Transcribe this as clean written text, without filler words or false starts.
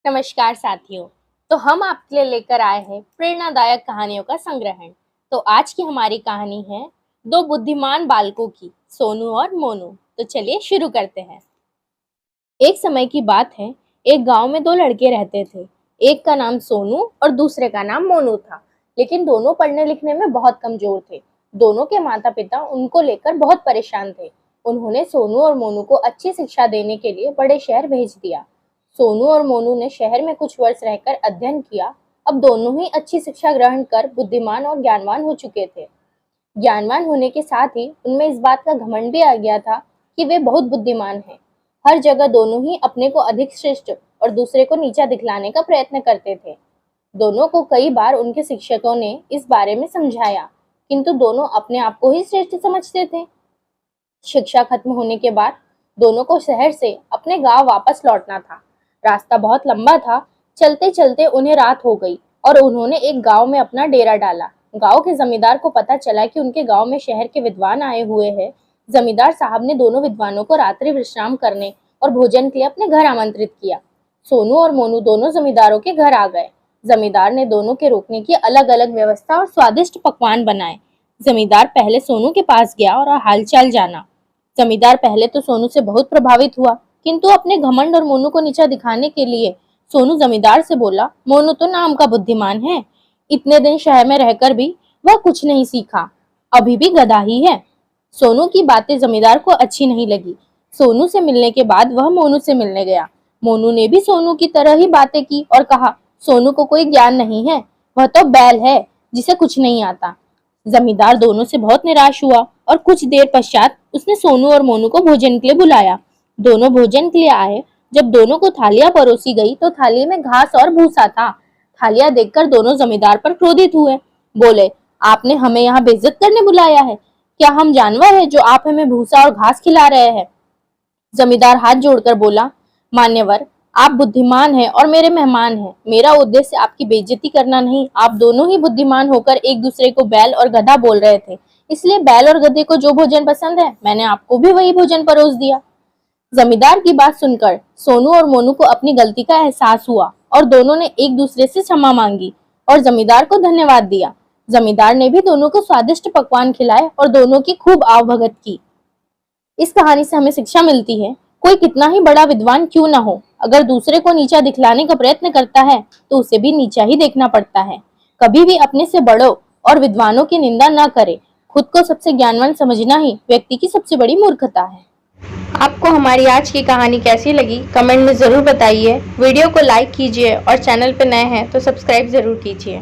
नमस्कार साथियों। तो हम आपके लिए लेकर आए हैं प्रेरणादायक कहानियों का संग्रहण। तो आज की हमारी कहानी है दो बुद्धिमान बालकों की, सोनू और मोनू। तो चलिए शुरू करते हैं। एक समय की बात है, एक गांव में दो लड़के रहते थे। एक का नाम सोनू और दूसरे का नाम मोनू था। लेकिन दोनों पढ़ने लिखने में बहुत कमजोर थे। दोनों के माता पिता उनको लेकर बहुत परेशान थे। उन्होंने सोनू और मोनू को अच्छी शिक्षा देने के लिए बड़े शहर भेज दिया। सोनू और मोनू ने शहर में कुछ वर्ष रहकर अध्ययन किया। अब दोनों ही अच्छी शिक्षा ग्रहण कर बुद्धिमान और ज्ञानवान हो चुके थे। ज्ञानवान होने के साथ ही उनमें इस बात का घमंड भी आ गया था कि वे बहुत बुद्धिमान हैं। हर जगह दोनों ही अपने को अधिक श्रेष्ठ और दूसरे को नीचा दिखलाने का प्रयत्न करते थे। दोनों को कई बार उनके शिक्षकों ने इस बारे में समझाया, किंतु दोनों अपने आप को ही श्रेष्ठ समझते थे। शिक्षा खत्म होने के बाद दोनों को शहर से अपने गांव वापस लौटना था। रास्ता बहुत लंबा था। चलते चलते उन्हें रात हो गई और उन्होंने एक गांव में अपना डेरा डाला। गांव के जमींदार को पता चला कि उनके गांव में शहर के विद्वान आए हुए हैं। जमींदार साहब ने दोनों विद्वानों को रात्रि विश्राम करने और भोजन के लिए अपने घर आमंत्रित किया। सोनू और मोनू दोनों जमींदारों के घर आ गए। जमींदार ने दोनों के रुकने की अलग अलग व्यवस्था और स्वादिष्ट पकवान बनाए। जमींदार पहले सोनू के पास गया और हालचाल जाना। जमींदार पहले तो सोनू से बहुत प्रभावित हुआ, किंतु अपने घमंड और मोनू को नीचा दिखाने के लिए सोनू जमींदार से बोला, मोनू तो नाम का बुद्धिमान है, इतने दिन शहर में रहकर भी वह कुछ नहीं सीखा, अभी भी गधा ही है। सोनू की बातें जमींदार को अच्छी नहीं लगी। सोनू से मिलने के बाद वह मोनू से मिलने गया। मोनू ने भी सोनू की तरह ही बातें की और कहा, सोनू को कोई ज्ञान नहीं है, वह तो बैल है जिसे कुछ नहीं आता। जमींदार दोनों से बहुत निराश हुआ और कुछ देर पश्चात उसने सोनू और मोनू को भोजन के लिए बुलाया। दोनों भोजन के लिए आए। जब दोनों को थालियां परोसी गई तो थाली में घास और भूसा था। थालियां देखकर दोनों जमींदार पर क्रोधित हुए। बोले, आपने हमें यहाँ बेइज्जत करने बुलाया है? क्या हम जानवर हैं जो आप हमें भूसा और घास खिला रहे हैं? जमींदार हाथ जोड़कर बोला, मान्यवर, आप बुद्धिमान हैं और मेरे मेहमान हैं। मेरा उद्देश्य आपकी बेइज्जती करना नहीं। आप दोनों ही बुद्धिमान होकर एक दूसरे को बैल और गधा बोल रहे थे, इसलिए बैल और गधे को जो भोजन पसंद है, मैंने आपको भी वही भोजन परोस दिया। जमींदार की बात सुनकर सोनू और मोनू को अपनी गलती का एहसास हुआ और दोनों ने एक दूसरे से क्षमा मांगी और जमींदार को धन्यवाद दिया। जमींदार ने भी दोनों को स्वादिष्ट पकवान खिलाए और दोनों की खूब आवभगत की। इस कहानी से हमें शिक्षा मिलती है, कोई कितना ही बड़ा विद्वान क्यों ना हो, अगर दूसरे को नीचा दिखलाने का प्रयत्न करता है तो उसे भी नीचा ही देखना पड़ता है। कभी भी अपने से बड़ों और विद्वानों की निंदा न करे। खुद को सबसे ज्ञानवान समझना ही व्यक्ति की सबसे बड़ी मूर्खता है। आपको हमारी आज की कहानी कैसी लगी कमेंट में जरूर बताइए। वीडियो को लाइक कीजिए और चैनल पर नए हैं तो सब्सक्राइब जरूर कीजिए।